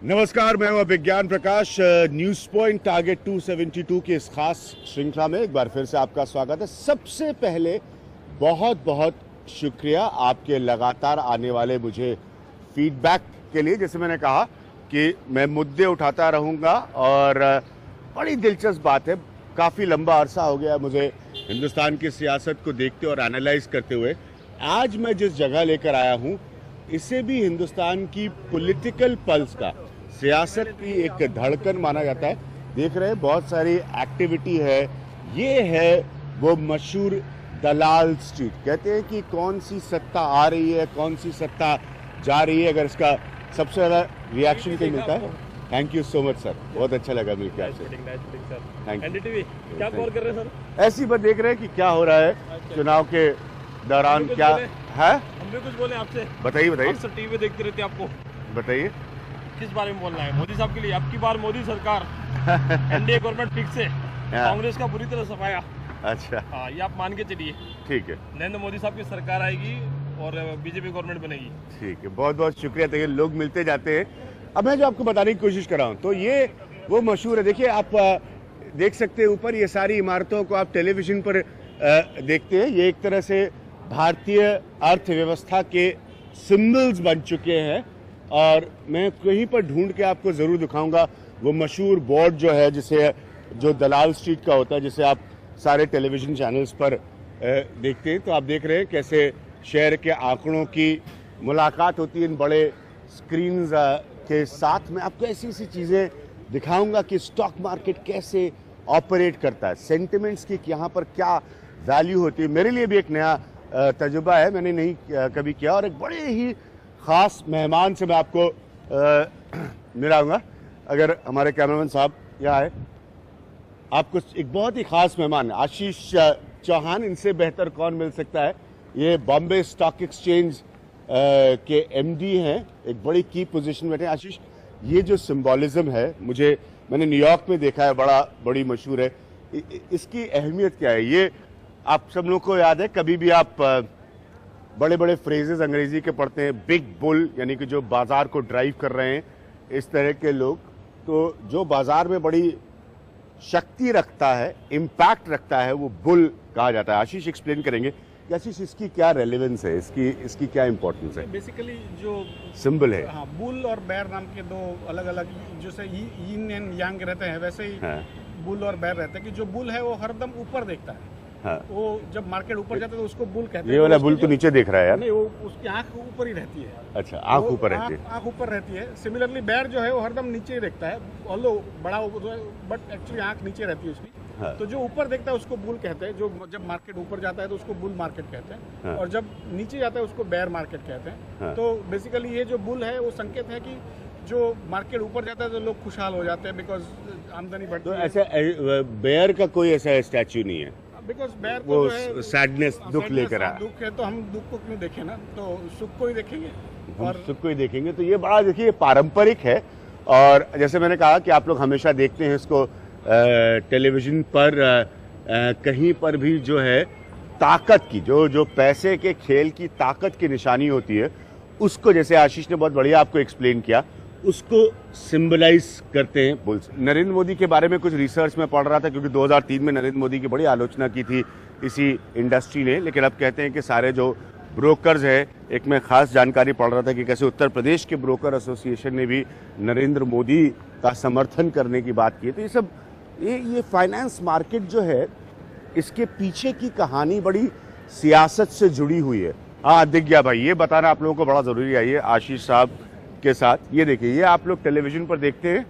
नमस्कार, मैं हूं विज्ञान प्रकाश। न्यूज पॉइंट टारगेट 272 की इस खास श्रृंखला में एक बार फिर से आपका स्वागत है। सबसे पहले बहुत बहुत शुक्रिया आपके लगातार आने वाले मुझे फीडबैक के लिए। जैसे मैंने कहा कि मैं मुद्दे उठाता रहूंगा और बड़ी दिलचस्प बात है, काफ़ी लंबा अरसा हो गया मुझे हिंदुस्तान की सियासत को देखते और एनालाइज करते हुए। आज मैं जिस जगह लेकर आया हूं इसे भी हिंदुस्तान की पॉलिटिकल पल्स का, सियासत की एक धड़कन माना जाता है। देख रहे हैं बहुत सारी एक्टिविटी है। ये है वो मशहूर दलाल स्ट्रीट। कहते हैं कि कौन सी सत्ता आ रही है, कौन सी सत्ता जा रही है, अगर इसका सबसे ज़्यादा रिएक्शन कहीं मिलता है। Thank you so much sir, बहुत अच्छा लगा मिलकर आपसे। Thank you. क्या कवर कर रहे हैं सर? ऐसी बात देख रहे हैं कि क्या हो रहा है चुनाव के दौरान, क्या है। हम भी कुछ बोले आपसे। बताइए बताइए सर टीवी देखते रहते आपको, बताइए किस बारे में बोलना है? मोदी साहब के लिए अब की बार मोदी सरकार एनडीए गवर्नमेंट फिक्स है, कांग्रेस का बुरी तरह सफाया। अच्छा हाँ, ये आप मान के चलिए। ठीक है, नरेंद्र मोदी साहब की सरकार आएगी और बीजेपी गवर्नमेंट बनेगी। ठीक है, बहुत बहुत शुक्रिया। देखिए लोग मिलते जाते हैं। अब मैं जो आपको बताने की कोशिश कर रहा हूँ तो ये वो मशहूर है। देखिए आप देख सकते हैं ऊपर ये सारी इमारतों को आप टेलीविजन पर देखते हैं। ये एक तरह से भारतीय अर्थव्यवस्था के सिंबल्स बन चुके हैं और मैं कहीं पर ढूंढ के आपको ज़रूर दिखाऊंगा वो मशहूर बोर्ड जो है, जिसे जो दलाल स्ट्रीट का होता है, जिसे आप सारे टेलीविजन चैनल्स पर देखते हैं। तो आप देख रहे हैं कैसे शहर के आंकड़ों की मुलाकात होती है इन बड़े स्क्रीन्स के साथ। मैं आपको ऐसी ऐसी चीज़ें दिखाऊंगा कि स्टॉक मार्केट कैसे ऑपरेट करता है, सेंटिमेंट्स की यहाँ पर क्या वैल्यू होती है। मेरे लिए भी एक नया तजुर्बा है, मैंने नहीं कभी किया। और एक बड़े ही ख़ास मेहमान से मैं आपको मिलाऊंगा। अगर हमारे कैमरामैन साहब यहाँ है, आपको एक बहुत ही ख़ास मेहमान आशीष चौहान, इनसे बेहतर कौन मिल सकता है। ये बॉम्बे स्टॉक एक्सचेंज के एमडी हैं, एक बड़ी की पोजीशन में बैठे। आशीष, ये जो सिंबॉलिज्म है, मैंने न्यूयॉर्क में देखा है, बड़ी मशहूर है। इसकी अहमियत क्या है? ये आप सब लोगों को याद है, कभी भी आप बड़े बड़े फ्रेजेस अंग्रेजी के पढ़ते हैं, बिग बुल, यानी कि जो बाजार को ड्राइव कर रहे हैं, इस तरह के लोग। तो जो बाजार में बड़ी शक्ति रखता है, इम्पैक्ट रखता है, वो बुल कहा जाता है। आशीष एक्सप्लेन करेंगे कि आशीष इसकी क्या रेलेवेंस है, इसकी क्या इंपॉर्टेंस है? बेसिकली जो सिंबल है, हाँ, बुल और बैर नाम के दो अलग अलग, जैसे यीन एंड यांग रहते हैं वैसे ही हाँ। बुल और बैर रहते हैं। कि जो बुल है वो हरदम ऊपर देखता है। हाँ। वो जब मार्केट ऊपर जाता है तो उसको बुल कहते हैं। ये वाला बुल तो नीचे देख रहा है यार। नहीं, वो उसकी आंख ऊपर ही रहती है। अच्छा, आंख ऊपर रहती है। आंख ऊपर रहती है। सिमिलरली बैर जो है वो हरदम नीचे ही देखता है, ऑल्दो बड़ा बट एक्चुअली आंख नीचे रहती है उसकी। हाँ। तो जो ऊपर देखता है उसको बुल कहते हैं। जो जब मार्केट ऊपर जाता है तो उसको बुल मार्केट कहते हैं। हाँ। और जब नीचे जाता है उसको बैर मार्केट कहते हैं। हाँ। तो बेसिकली ये जो बुल है वो संकेत है कि जो मार्केट ऊपर जाता है तो लोग खुशहाल हो जाते हैं, बिकॉज आमदनी बढ़ती तो है। ऐसा बेयर का कोई ऐसा स्टैच्यू नहीं है? बिकॉज बैर वो तो जो है सैडनेस, दुख लेकर आया। दुख है तो हम दुख को क्यों देखें ना, तो सुख को ही देखेंगे। और सुख को ही देखेंगे। तो ये बड़ा देखिए पारंपरिक है। और जैसे मैंने कहा कि आप लोग हमेशा देखते हैं इसको टेलीविजन पर, कहीं पर भी जो है ताकत की, जो पैसे के खेल की ताकत की निशानी होती है, उसको, जैसे आशीष ने बहुत बढ़िया आपको एक्सप्लेन किया, उसको सिंबलाइज करते हैं बुल्स। नरेंद्र मोदी के बारे में कुछ रिसर्च में पढ़ रहा था, क्योंकि 2003 में नरेंद्र मोदी की बड़ी आलोचना की थी इसी इंडस्ट्री ने। लेकिन अब कहते हैं कि सारे जो ब्रोकर्स है, एक मैं खास जानकारी पढ़ रहा था कि कैसे उत्तर प्रदेश के ब्रोकर एसोसिएशन ने भी नरेंद्र मोदी का समर्थन करने की बात की। तो ये सब ये फाइनेंस मार्केट जो है, इसके पीछे की कहानी बड़ी सियासत से जुड़ी हुई है। हाँ, दिख गया भाई, ये बताना आप लोगों को बड़ा ज़रूरी है। ये आशीष साहब के साथ, ये देखिए, ये आप लोग टेलीविजन पर देखते हैं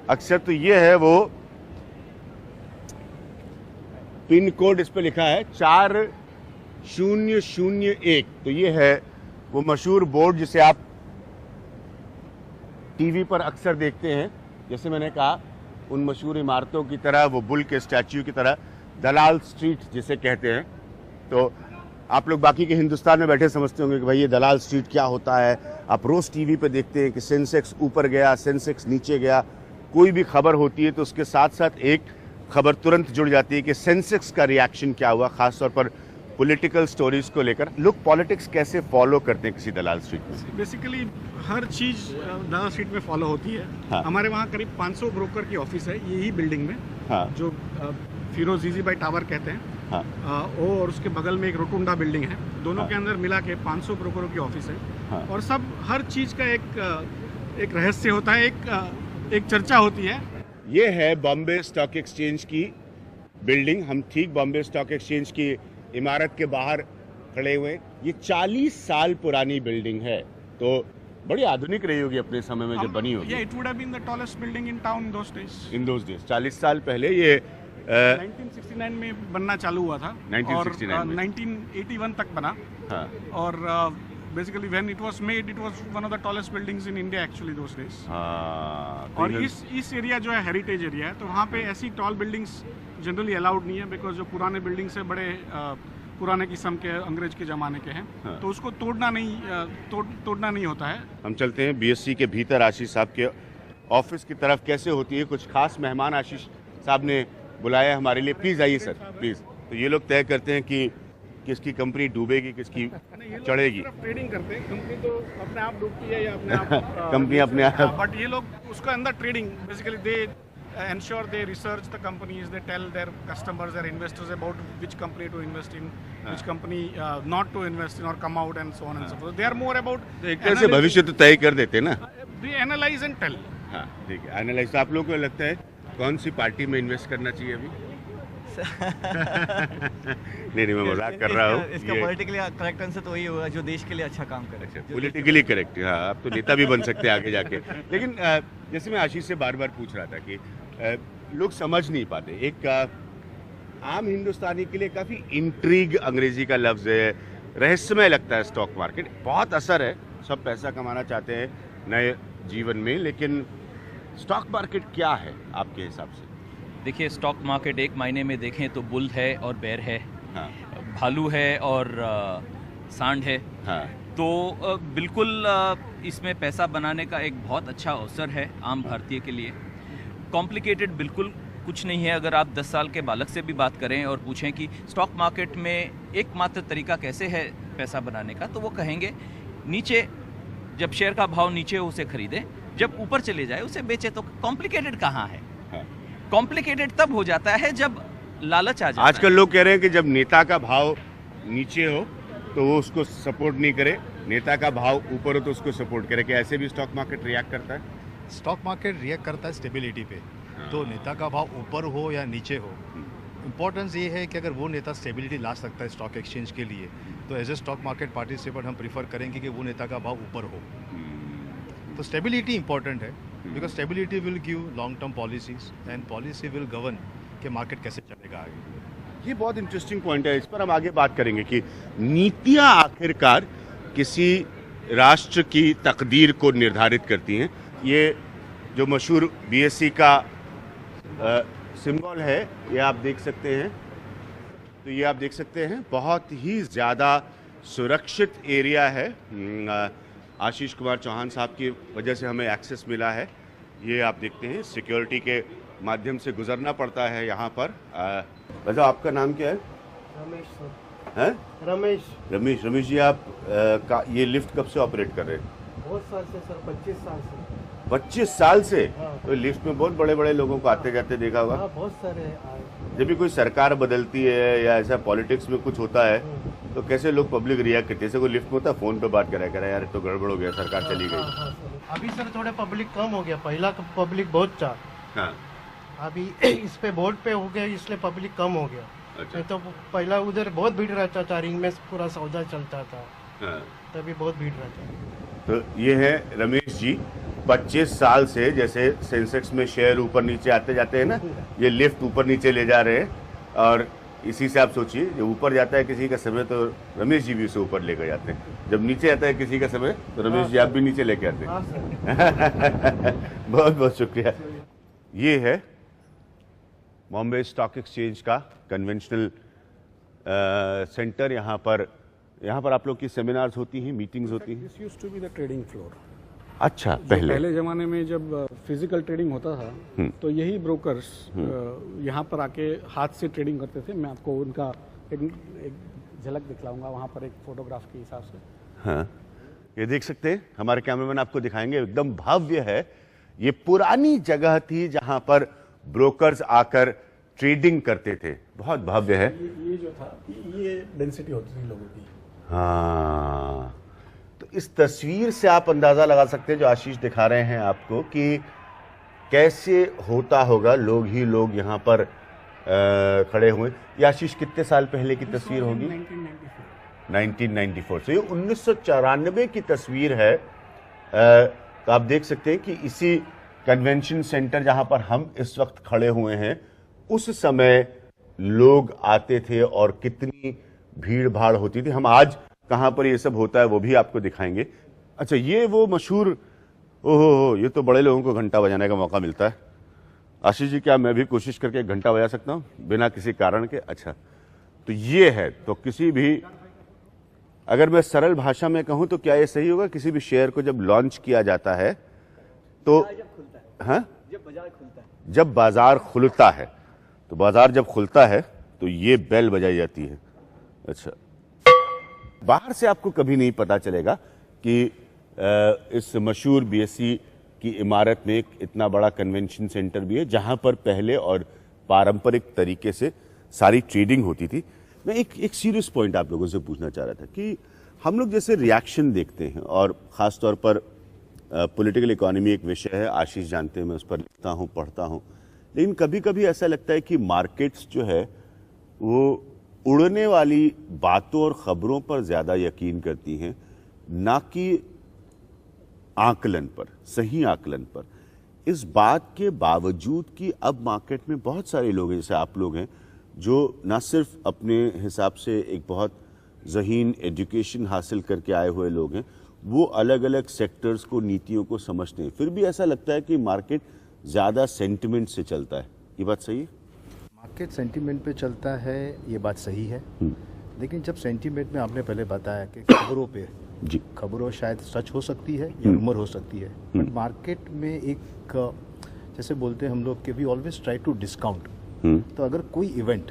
अक्सर। तो ये है वो पिन कोड, इस पे लिखा है 4001। तो ये है वो मशहूर बोर्ड जिसे आप टीवी पर अक्सर देखते हैं। जैसे मैंने कहा, उन मशहूर इमारतों की तरह, वो बुल के स्टैच्यू की तरह, दलाल स्ट्रीट जिसे कहते हैं। तो आप लोग बाकी के हिंदुस्तान में बैठे समझते होंगे कि भाई ये दलाल स्ट्रीट क्या होता है। आप रोज़ टीवी पे देखते हैं कि सेंसेक्स ऊपर गया, सेंसेक्स नीचे गया। कोई भी खबर होती है तो उसके साथ साथ एक खबर तुरंत जुड़ जाती है कि सेंसेक्स का रिएक्शन क्या हुआ, खासतौर पर पॉलिटिकल स्टोरीज को लेकर। लोग पॉलिटिक्स कैसे फॉलो करते हैं किसी दलाल स्ट्रीट में? बेसिकली हर चीज़ दलाल स्ट्रीट में फॉलो होती है। हाँ। हमारे वहाँ करीब 500 ब्रोकर की ऑफिस है यही बिल्डिंग में। हाँ। जो फिरोज जीजीबाई टावर कहते हैं। हाँ। वो और उसके बगल में एक रोटुंडा बिल्डिंग है, दोनों हाँ। के अंदर मिला के 500 ब्रोकरों की ऑफिस है। हाँ। और सब हर चीज़ का एक रहस्य होता है, एक चर्चा होती है। ये है बॉम्बे स्टॉक एक्सचेंज की बिल्डिंग। हम ठीक बॉम्बे स्टॉक एक्सचेंज की इमारत के बाहर खड़े हुए हैं। ये 40 साल पुरानी बिल्डिंग है, तो बड़ी आधुनिक रही होगी अपने समय में जब बनी होगी। It would have been the tallest building in town those days. In those days 40 साल पहले ये 1969 में बनना चालू हुआ था 1969 और में। 1981 तक बना। हाँ। और basically when it was made it was one of the tallest buildings in India actually those days. हाँ, तो और इन्होंने- इस एरिया जो है हेरिटेज एरिया है, तो वहाँ पे ऐसी टॉल बिल्डिंग्स जनरली अलाउड नहीं है, बिकॉज जो पुराने बिल्डिंग्स है बड़े पुराने किस्म के अंग्रेज के ज़माने के हैं। हाँ। तो उसको तोड़ना नहीं होता है। हम चलते हैं बीएससी के भीतर आशीष साहब के ऑफिस की तरफ। कैसे होती है, कुछ खास मेहमान आशीष साहब ने बुलाया हमारे लिए। प्लीज आइए सर, प्लीज। तो ये लोग तय करते हैं कि किसकी कंपनी डूबेगी, किसकी चढ़ेगी। ट्रेडिंग करते हैं, कंपनी तो अपने आप डूबती है या अपने आप कंपनी अपने आप। बट ये लोग उसके अंदर trading basically they ensure they research the companies, they tell their customers, their investors about which company to invest in, which company not to invest in or come out and so on and so forth. They are more about एक तरह से भविष्य तो तय कर देते हैं ना। they analyze and tell. हाँ ठीक है, एनालाइज। आप लोगों को लगता है कौन सी पार्टी में इन्वेस्ट करना चाहिए अभी? नहीं, मैं मजाक कर रहा हूँ। इसका पॉलिटिकली करेक्ट आंसर तो वही होगा जो देश के लिए अच्छा काम करे। अच्छा, पॉलिटिकली करेक्ट। हाँ, आप तो नेता भी बन सकते हैं आगे जाके। लेकिन जैसे मैं आशीष से बार बार पूछ रहा था कि लोग समझ नहीं पाते। एक आम हिंदुस्तानी के लिए काफ़ी इंट्रीग अंग्रेजी का लफ्ज़ है, रहस्यमय लगता है स्टॉक मार्केट। बहुत असर है, सब पैसा कमाना चाहते हैं नए जीवन में, लेकिन स्टॉक मार्केट क्या है आपके हिसाब से? देखिए, स्टॉक मार्केट एक मायने में देखें तो बुल है और बेर है। हाँ। भालू है और सांड है। हाँ। तो बिल्कुल इसमें पैसा बनाने का एक बहुत अच्छा अवसर है आम भारतीय के लिए। कॉम्प्लिकेटेड बिल्कुल कुछ नहीं है। अगर आप 10 साल के बालक से भी बात करें और पूछें कि स्टॉक मार्केट में एकमात्र तरीका कैसे है पैसा बनाने का, तो वो कहेंगे नीचे जब शेयर का भाव नीचे हो उसे खरीदें, जब ऊपर चले जाए उसे बेचे। तो कॉम्प्लिकेटेड कहाँ है? कॉम्प्लिकेटेड तब हो जाता है जब लालच आ जाता है। आजकल लोग कह रहे हैं कि जब नेता का भाव नीचे हो तो वो उसको सपोर्ट नहीं करे, नेता का भाव ऊपर हो तो उसको सपोर्ट करे। क्या ऐसे भी स्टॉक मार्केट रिएक्ट करता है? स्टॉक मार्केट रिएक्ट करता है स्टेबिलिटी पे। तो नेता का भाव ऊपर हो या नीचे हो, इम्पोर्टेंस ये है कि अगर वो नेता स्टेबिलिटी ला सकता है स्टॉक एक्सचेंज के लिए, तो as a stock market participant हम प्रीफर करेंगे कि वो नेता का भाव ऊपर हो। तो स्टेबिलिटी इंपॉर्टेंट है, because stability will give long term policies and policy will govern कि मार्केट कैसे चलेगा आगे। ये बहुत इंटरेस्टिंग पॉइंट है, इस पर हम आगे बात करेंगे कि नीतियां आखिरकार किसी राष्ट्र की तकदीर को निर्धारित करती हैं। ये जो मशहूर बीएससी का सिंबल है, ये आप देख सकते हैं। तो ये आप देख सकते हैं, बहुत ही ज़्यादा सुरक्षित एरिया है। आशीष कुमार चौहान साहब की वजह से हमें एक्सेस मिला है। ये आप देखते हैं, सिक्योरिटी के माध्यम से गुजरना पड़ता है यहाँ पर। वैसे आपका नाम क्या है? रमेश सर। हैं? रमेश। रमेश जी, आप ये लिफ्ट कब से ऑपरेट कर रहे हैं? बहुत साल से सर, 25 साल से। 25 साल से? हाँ। तो लिफ्ट में बहुत बड़े बड़े लोगों को आते जाते देखा होगा। हाँ, बहुत सारे आए। जब भी कोई सरकार बदलती है या ऐसा पॉलिटिक्स में कुछ होता है तो कैसे लोग पब्लिक रिएक्ट करते हैं? जैसे कोई लिफ्ट में होता है, फोन पे बात करा यार तो गड़बड़ हो गया, सरकार चली गई। हाँ, सर। अभी सर थोड़ा पब्लिक कम हो गया, पहला पब्लिक बहुत था। हाँ। अभी इस पे बोर्ड पे हो गया, इसलिए पब्लिक कम हो गया। अच्छा। नहीं तो पहला उधर बहुत भीड़ रहता था, रिंग में पूरा सौदा चलता था, हाँ। तभी बहुत भीड़ रहता। तो ये है रमेश जी, 25 साल से, जैसे सेंसेक्स में शेयर ऊपर नीचे आते जाते हैं ना, ये लिफ्ट ऊपर नीचे ले जा रहे हैं। और इसी से आप सोचिए, जब ऊपर जाता है किसी का समय तो रमेश जी भी उसे ऊपर लेकर जाते हैं, जब नीचे आता है किसी का समय तो रमेश जी आप भी नीचे लेके आते हैं। हाँ सर। बहुत बहुत शुक्रिया। ये है बॉम्बे स्टॉक एक्सचेंज का कन्वेंशनल सेंटर। यहाँ पर आप लोग की सेमिनार्स होती हैं, मीटिंग्स होती हैं? This used to be the trading floor. अच्छा, पहले जमाने में जब फिजिकल ट्रेडिंग होता था तो यही ब्रोकर्स यहाँ पर आके हाथ से ट्रेडिंग करते थे। मैं आपको उनका एक झलक दिखलाऊंगा वहाँ पर एक फोटोग्राफ के हिसाब से। हाँ, ये देख सकते हैं, हमारे कैमरामैन आपको दिखाएंगे, एकदम भव्य है। ये पुरानी जगह थी जहां पर ब्रोकर्स आकर ट्रेडिंग करते थे, बहुत भव्य है। ये जो था ये डेंसिटी होती थी लोगों की। हाँ, तो इस तस्वीर से आप अंदाजा लगा सकते हैं जो आशीष दिखा रहे हैं आपको कि कैसे होता होगा। लोग ही लोग यहाँ पर खड़े हुए। ये आशीष कितने साल पहले की तस्वीर होगी? 1994। तो ये 1994 की तस्वीर है। तो आप देख सकते हैं कि इसी कन्वेंशन सेंटर जहां पर हम इस वक्त खड़े हुए हैं, उस समय लोग आते थे और कितनी भीड़ भाड़ होती थी। हम आज कहां पर ये सब होता है वो भी आपको दिखाएंगे। अच्छा, ये वो मशहूर, ओहो, ये तो बड़े लोगों को घंटा बजाने का मौका मिलता है। आशीष जी, क्या मैं भी कोशिश करके घंटा बजा सकता हूं बिना किसी कारण के? अच्छा, तो ये है। तो किसी भी, अगर मैं सरल भाषा में कहूं तो क्या ये सही होगा, किसी भी शेयर को जब लॉन्च किया जाता है तो हाँ, जब बाजार खुलता है, तो बाजार जब खुलता है तो ये बेल बजाई जाती है। अच्छा, बाहर से आपको कभी नहीं पता चलेगा कि इस मशहूर बीएसई की इमारत में एक इतना बड़ा कन्वेंशन सेंटर भी है जहां पर पहले और पारंपरिक तरीके से सारी ट्रेडिंग होती थी। मैं एक सीरियस पॉइंट आप लोगों से पूछना चाह रहा था कि हम लोग जैसे रिएक्शन देखते हैं, और ख़ास तौर पर पॉलिटिकल इकोनॉमी एक विषय है, आशीष जानते हैं, मैं उस पर लिखता हूँ, पढ़ता हूँ, लेकिन कभी कभी ऐसा लगता है कि मार्केट्स जो है वो उड़ने वाली बातों और ख़बरों पर ज़्यादा यकीन करती हैं, ना कि आकलन पर, सही आकलन पर। इस बात के बावजूद कि अब मार्केट में बहुत सारे लोग हैं, जैसे आप लोग हैं, जो न सिर्फ अपने हिसाब से एक बहुत ज़हीन एजुकेशन हासिल करके आए हुए लोग हैं, वो अलग अलग सेक्टर्स को, नीतियों को समझते हैं, फिर भी ऐसा लगता है कि मार्केट ज़्यादा सेंटिमेंट से चलता है। ये बात सही है? मार्केट सेंटीमेंट पे चलता है, ये बात सही है। लेकिन जब सेंटीमेंट में आपने पहले बताया कि खबरों पे जी, खबरों शायद सच हो सकती है या रूमर हो सकती है, बट मार्केट में एक जैसे बोलते हैं हम लोग कि we always try to discount. तो अगर कोई इवेंट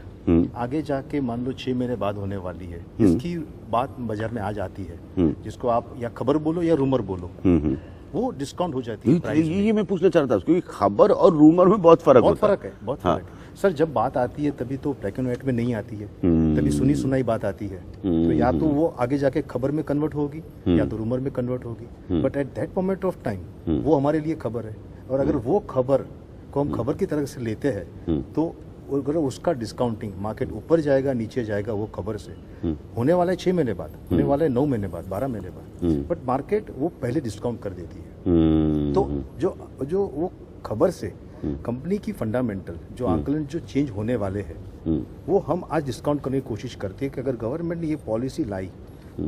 आगे जाके मान लो 6 महीने बाद होने वाली है, इसकी बात बाजार में आ जाती है, जिसको आप या खबर बोलो या रूमर बोलो, वो डिस्काउंट हो जाती है प्राइस में। ये मैं पूछना चाह रहा था, क्योंकि खबर और रूमर में बहुत फर्क होता है। बहुत फर्क है सर। जब बात आती है तभी तो ब्लैक एंड व्हाइट में नहीं आती है, तभी सुनी सुनाई बात आती है। तो या तो वो आगे जाके खबर में कन्वर्ट होगी या तो रूमर में कन्वर्ट होगी, but at that moment of time वो हमारे लिए खबर है। और अगर वो खबर को हम खबर की तरह से लेते हैं तो अगर उसका डिस्काउंटिंग मार्केट ऊपर जाएगा नीचे जाएगा, वो खबर से होने वाला है 6 महीने बाद, होने वाला है 9 महीने बाद, 12 महीने बाद, बट मार्केट वो पहले डिस्काउंट कर देती है। तो जो वो खबर से कंपनी की फंडामेंटल जो आकलन जो चेंज होने वाले हैं, वो हम आज डिस्काउंट करने की कोशिश करते हैं कि अगर गवर्नमेंट ने ये पॉलिसी लाई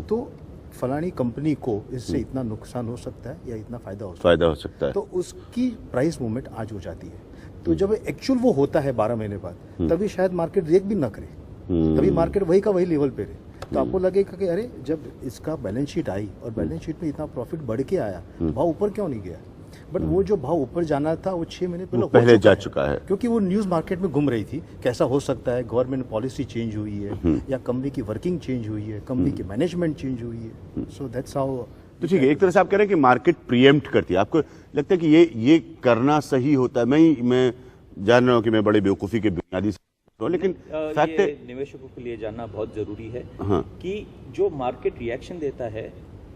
तो फलानी कंपनी को इससे इतना नुकसान हो सकता है या इतना फायदा हो सकता है, तो उसकी प्राइस मूवमेंट आज हो जाती है। तो जब एक्चुअल वो होता है 12 महीने बाद, तभी शायद मार्केट रिएक्ट भी ना करे, तभी मार्केट वही का वही लेवल पे रहे। तो आपको लगेगा कि अरे जब इसका बैलेंस शीट आई और बैलेंस शीट में इतना प्रॉफिट बढ़ के आया, भाव ऊपर क्यों नहीं गया? बट वो जो भाव ऊपर जाना था वो 6 महीने पहले जा चुका है, क्योंकि वो न्यूज मार्केट में घूम रही थी। कैसा हो सकता है, गवर्नमेंट पॉलिसी चेंज हुई है या कंपनी की वर्किंग चेंज हुई है, कंपनी की मैनेजमेंट चेंज हुई है। So that's how. तो ठीक है, एक तरह से आप कह रहे हैं कि मार्केट प्रीएम्प्ट करती है। आपको लगता है कि ये करना सही होता है? मैं जान रहा हूँ कि मैं बड़ी बेवकूफ़ी के बुनियादी लेकिन फैक्ट है, निवेशकों के लिए जानना बहुत जरूरी है हाँ, कि जो मार्केट रिएक्शन देता है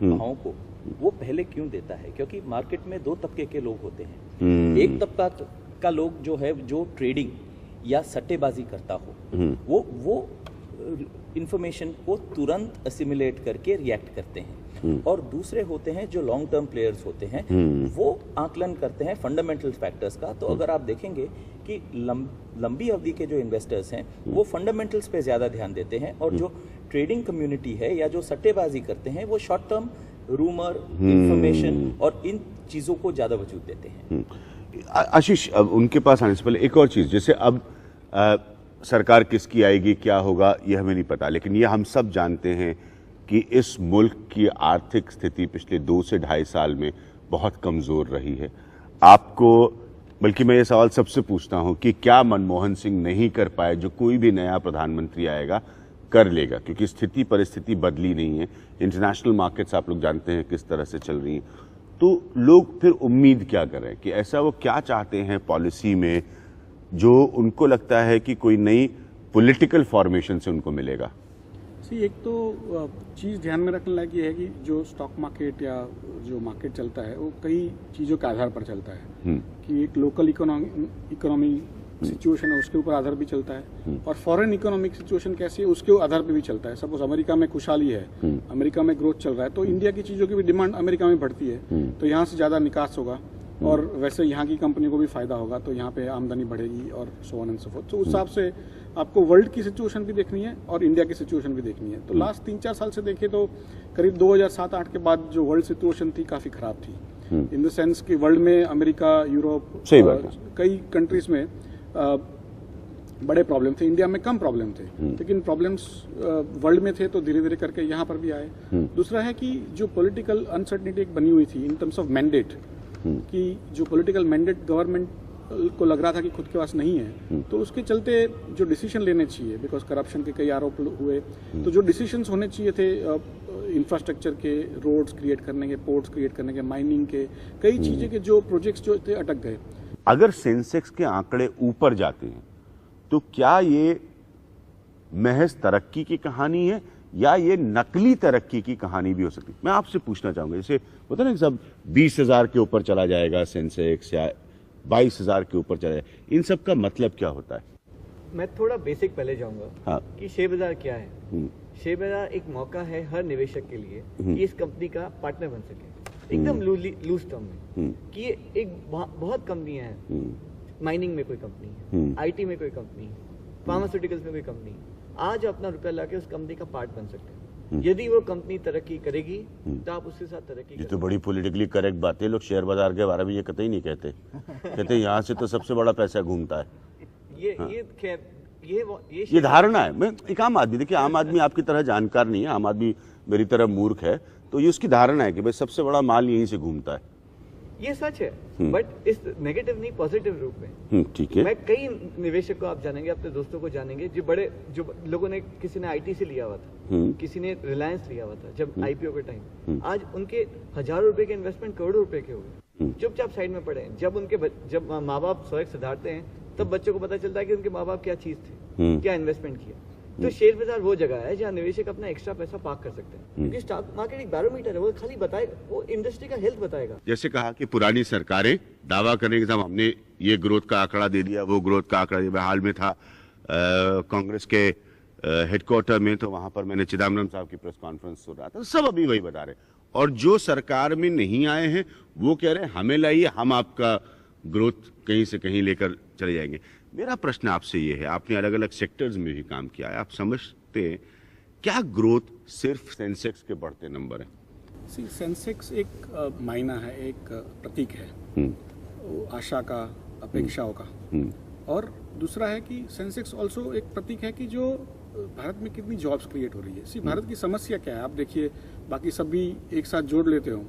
भावों को, वो पहले क्यों देता है? क्योंकि मार्केट में 2 तबके के लोग होते हैं। एक तबका का लोग जो है जो ट्रेडिंग या सट्टेबाजी करता हो, वो इंफॉर्मेशन को तुरंत असिमुलेट करके रिएक्ट करते हैं, और दूसरे होते हैं जो लॉन्ग टर्म प्लेयर्स होते हैं, वो आकलन करते हैं फंडामेंटल फैक्टर्स का। तो अगर आप देखेंगे कि लंबी अवधि के जो इन्वेस्टर्स हैं वो फंडामेंटल्स पे ज़्यादा ध्यान देते हैं, और जो ट्रेडिंग कम्युनिटी है या जो सट्टेबाजी करते हैं वो शॉर्ट टर्म रूमर, इंफॉर्मेशन और इन चीज़ों को ज़्यादा वजूद देते हैं। आशीष, अब उनके पास आने से पहले एक और चीज़, जैसे अब सरकार किसकी आएगी, क्या होगा, ये हमें नहीं पता, लेकिन ये हम सब जानते हैं कि इस मुल्क की आर्थिक स्थिति पिछले 2 से ढाई साल में बहुत कमज़ोर रही है। आपको, बल्कि मैं ये सवाल सबसे पूछता हूँ कि क्या मनमोहन सिंह नहीं कर पाए, जो कोई भी नया प्रधानमंत्री आएगा, कर लेगा, क्योंकि स्थिति परिस्थिति बदली नहीं है। इंटरनेशनल मार्केट्स आप लोग जानते हैं किस तरह से चल रही हैं, तो लोग फिर उम्मीद क्या करें कि ऐसा वो क्या चाहते हैं पॉलिसी में जो उनको लगता है कि कोई नई पॉलिटिकल फॉर्मेशन से उनको मिलेगा? एक तो चीज़ ध्यान में रखने लायक ये है कि जो स्टॉक मार्केट या जो मार्केट चलता है वो कई चीज़ों के आधार पर चलता है कि एक लोकल इकोनॉमी सिचुएशन है उसके ऊपर आधार भी चलता है, और फॉरेन इकोनॉमिक सिचुएशन कैसी है उसके आधार पे भी चलता है। सपोज अमेरिका में खुशहाली है, अमेरिका में ग्रोथ चल रहा है, तो इंडिया की चीज़ों की भी डिमांड अमेरिका में बढ़ती है, तो यहाँ से ज़्यादा निकास होगा और वैसे यहाँ की कंपनी को भी फायदा होगा, तो यहाँ पे आमदनी बढ़ेगी और so on and so fourth. तो उस हिसाब से आपको वर्ल्ड की सिचुएशन भी देखनी है और इंडिया की सिचुएशन भी देखनी है। तो लास्ट 3-4 साल से देखें तो करीब 2007-8 के बाद जो वर्ल्ड सिचुएशन थी काफ़ी ख़राब थी, इन द सेंस कि वर्ल्ड में अमेरिका, यूरोप, कई कंट्रीज में बड़े प्रॉब्लम थे, इंडिया में कम प्रॉब्लम थे, लेकिन प्रॉब्लम्स वर्ल्ड में थे तो धीरे धीरे करके यहाँ पर भी आए। दूसरा है कि जो पॉलिटिकल अनसर्टेनिटी एक बनी हुई थी इन टर्म्स ऑफ मैंडेट, कि जो पॉलिटिकल मैंडेट गवर्नमेंट को लग रहा था कि खुद के पास नहीं है, तो उसके चलते जो डिसीजन लेने चाहिए, बिकॉज करप्शन के कई आरोप हुए, तो जो डिसीजंस होने चाहिए थे इंफ्रास्ट्रक्चर के, रोड्स क्रिएट करने के, पोर्ट्स क्रिएट करने के, माइनिंग के, कई चीज़ें के जो प्रोजेक्ट्स जो थे अटक गए। अगर सेंसेक्स के आंकड़े ऊपर जाते हैं तो क्या ये महज तरक्की की कहानी है या ये नकली तरक्की की कहानी भी हो सकती है? मैं आपसे पूछना चाहूंगा, जैसे होता है ना सब 20,000 के ऊपर चला जाएगा सेंसेक्स या 22,000 के ऊपर चला जाएगा, इन सब का मतलब क्या होता है? मैं थोड़ा बेसिक पहले जाऊंगा। हाँ। कि शेयर बाजार क्या है। शेयर बाजार एक मौका है हर निवेशक के लिए कि इस कंपनी का पार्टनर बन सके, एकदम लूज टर्म में, कि एक बहुत कंपनियां हैं, माइनिंग में कोई कंपनी है, आईटी में कोई कंपनी है, फार्मास्यूटिकल्स में कोई कंपनी है, आज अपना रुपया लाके उस कंपनी का पार्ट बन सकते हैं। यदि वो कंपनी तरक्की करेगी तो आप उसके साथ तरक्की ये तो बड़ी पॉलिटिकली करेक्ट बात है। लोग शेयर बाजार के बारे में ये कतई नहीं कहते, कहते यहाँ से तो सबसे बड़ा पैसा घूमता है। ये धारणा है। मैं एक आम आदमी, देखिए आम आदमी आपकी तरह जानकार नहीं है, आम आदमी मेरी तरह मूर्ख है, तो ये उसकी धारणा है कि भाई सबसे बड़ा माल यहीं से घूमता है। ये सच है, बट इस नेगेटिव नहीं पॉजिटिव रूप में। ठीक है। मैं कई निवेशक को आप जानेंगे, अपने दोस्तों को जानेंगे, जो लोगों ने, किसी ने आईटी से लिया हुआ था, किसी ने रिलायंस लिया हुआ था जब आईपीओ के टाइम, आज उनके हजारों रुपए के इन्वेस्टमेंट करोड़ों रुपए के हो गए, चुपचाप साइड में पड़े हैं। जब माँ बाप स्वयं सुधारते हैं तब बच्चों को पता चलता है कि उनके माँ बाप क्या चीज थे, क्या इन्वेस्टमेंट किया। तो शेयर बाजार वो जगह है जहाँ निवेशक अपना एक्स्ट्रा पैसा पार्क कर सकते हैं, क्योंकि स्टॉक मार्केट एक बैरोमीटर है, वो खाली बताएगा, वो इंडस्ट्री का हेल्थ बताएगा। जैसे कहा कि पुरानी सरकारें दावा करने के साथ हमने ये ग्रोथ का आंकड़ा दे दिया, वो ग्रोथ का आंकड़ा दिया। हाल में था कांग्रेस के हेडक्वार्टर में, तो वहां पर मैंने चिदम्बरम साहब की प्रेस कॉन्फ्रेंस सुन रहा था, सब अभी वही बता रहे। और जो सरकार में नहीं आए हैं वो कह रहे हैं हमें लाइए, हम आपका ग्रोथ कहीं से कहीं लेकर चले जाएंगे। मेरा प्रश्न आपसे ये है, आपने अलग अलग सेक्टर्स में भी काम किया है, आप समझते हैं क्या ग्रोथ सिर्फ सेंसेक्स के बढ़ते नंबर है? सेंसेक्स एक मायना है, एक प्रतीक है आशा का, अपेक्षाओं का, और दूसरा है कि सेंसेक्स ऑल्सो एक प्रतीक है कि जो भारत में कितनी जॉब्स क्रिएट हो रही है। भारत की समस्या क्या है आप देखिए, बाकी सभी एक साथ जोड़ लेते हो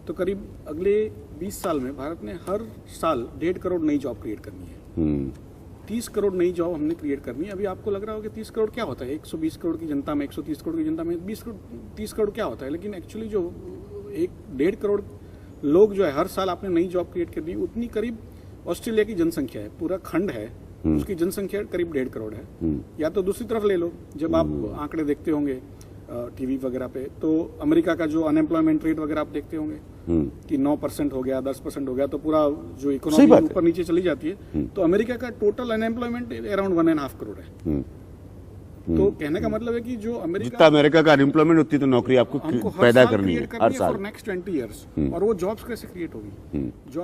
तो करीब अगले 20 साल में भारत ने हर साल 1.5 करोड़ नई जॉब क्रिएट करनी है। 30 करोड़ नई जॉब हमने क्रिएट करनी है। अभी आपको लग रहा होगा 30 करोड़ क्या होता है, 120 करोड़ की जनता में, 130 करोड़ की जनता में 30 करोड़ क्या होता है, लेकिन एक्चुअली जो 1.5 करोड़ लोग जो है हर साल आपने नई जॉब क्रिएट करनी है, उतनी करीब ऑस्ट्रेलिया की जनसंख्या है, पूरा खंड है, उसकी जनसंख्या करीब 1.5 करोड़ है। या तो दूसरी तरफ ले लो, जब आप आंकड़े देखते होंगे टीवी वगैरह पे, तो अमेरिका का जो अनएम्प्लॉयमेंट रेट वगैरह आप देखते होंगे कि 9% हो गया, 10% हो गया, तो पूरा जो इकोनॉमी ऊपर नीचे चली जाती है। तो अमेरिका का टोटल अनएम्प्लॉयमेंट अराउंड 1.5 करोड़ है। तो कहने का मतलब है कि जो अमेरिका का अनएम्प्लॉयमेंट उतनी तो नौकरी आपको पैदा करनी है हर साल, नेक्स्ट 20 ईयर्स, और वो जॉब्स कैसे क्रिएट होगी?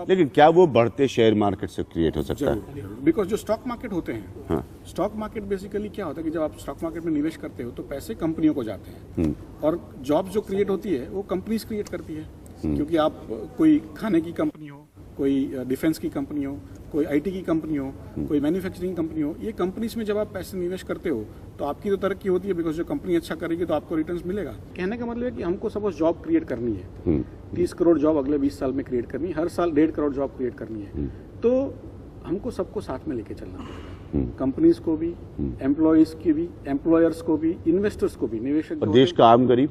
लेकिन क्या वो बढ़ते शेयर मार्केट से क्रिएट हो सकता है? बिकॉज जो स्टॉक मार्केट होते हैं, स्टॉक मार्केट बेसिकली क्या होता है कि जब आप स्टॉक मार्केट में निवेश करते हो तो पैसे कंपनियों को जाते हैं, और जॉब्स जो क्रिएट होती है वो कंपनीज क्रिएट करती है। क्योंकि आप कोई खाने की कंपनी हो, कोई डिफेंस की कंपनी हो, कोई आईटी की कंपनी हो, कोई मैन्युफैक्चरिंग कंपनी हो, ये कंपनीज में जब आप पैसे निवेश करते हो तो आपकी तो तरक्की होती है, बिकॉज जो कंपनी अच्छा करेगी तो आपको रिटर्न्स मिलेगा। कहने का मतलब है कि हमको सपोज जॉब क्रिएट करनी है, 30 करोड़ जॉब अगले 20 साल में क्रिएट करनी है, हर साल 1.5 करोड़ जॉब क्रिएट करनी है, तो हमको सबको साथ में लेके चलना पड़ेगा। कंपनीज को भी, एम्प्लॉयज की भी, एम्प्लॉयर्स को भी, इन्वेस्टर्स को भी, निवेशक और देश का आम गरीब,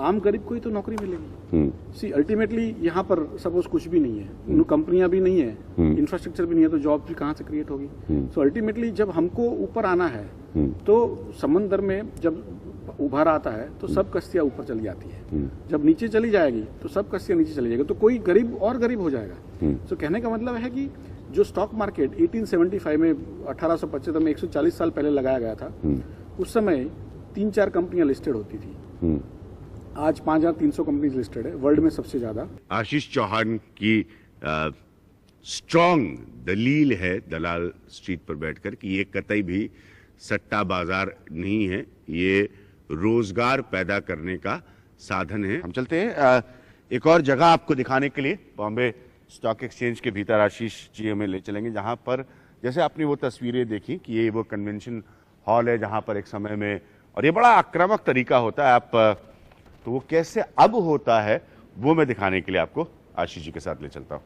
आम गरीब को ही तो नौकरी मिलेगी। सी अल्टीमेटली यहाँ पर सपोज कुछ भी नहीं है, कंपनियां भी नहीं है, इंफ्रास्ट्रक्चर भी नहीं है, तो जॉब भी कहाँ से क्रिएट होगी? सो अल्टीमेटली जब हमको ऊपर आना है तो समंदर में जब उभार आता है तो सब कश्तियां ऊपर चली जाती है, जब नीचे चली जाएगी तो सब कश्तियां नीचे चली जाएगी, तो कोई गरीब और गरीब हो जाएगा। तो कहने का मतलब है कि जो स्टॉक मार्केट 1875 में 1875 में 140 साल पहले लगाया गया था, उस समय 3-4 कंपनियां लिस्टेड होती थी, आज 5300 कंपनीज लिस्टेड है, वर्ल्ड में सबसे ज्यादा। आशीष चौहान की स्ट्रॉन्ग दलील है दलाल स्ट्रीट पर बैठकर कि ये कतई भी सट्टा बाजार नहीं है, ये रोजगार पैदा करने का साधन है। हम चलते हैं एक और जगह आपको दिखाने के लिए, बॉम्बे स्टॉक एक्सचेंज के भीतर आशीष जी हमें ले चलेंगे, जहां पर जैसे आपने वो तस्वीरें देखी कि ये वो कन्वेंशन हॉल है जहां पर एक समय में, और ये बड़ा आक्रामक तरीका होता है, आप तो वो कैसे अब होता है वो मैं दिखाने के लिए आपको आशीष जी के साथ ले चलता हूं।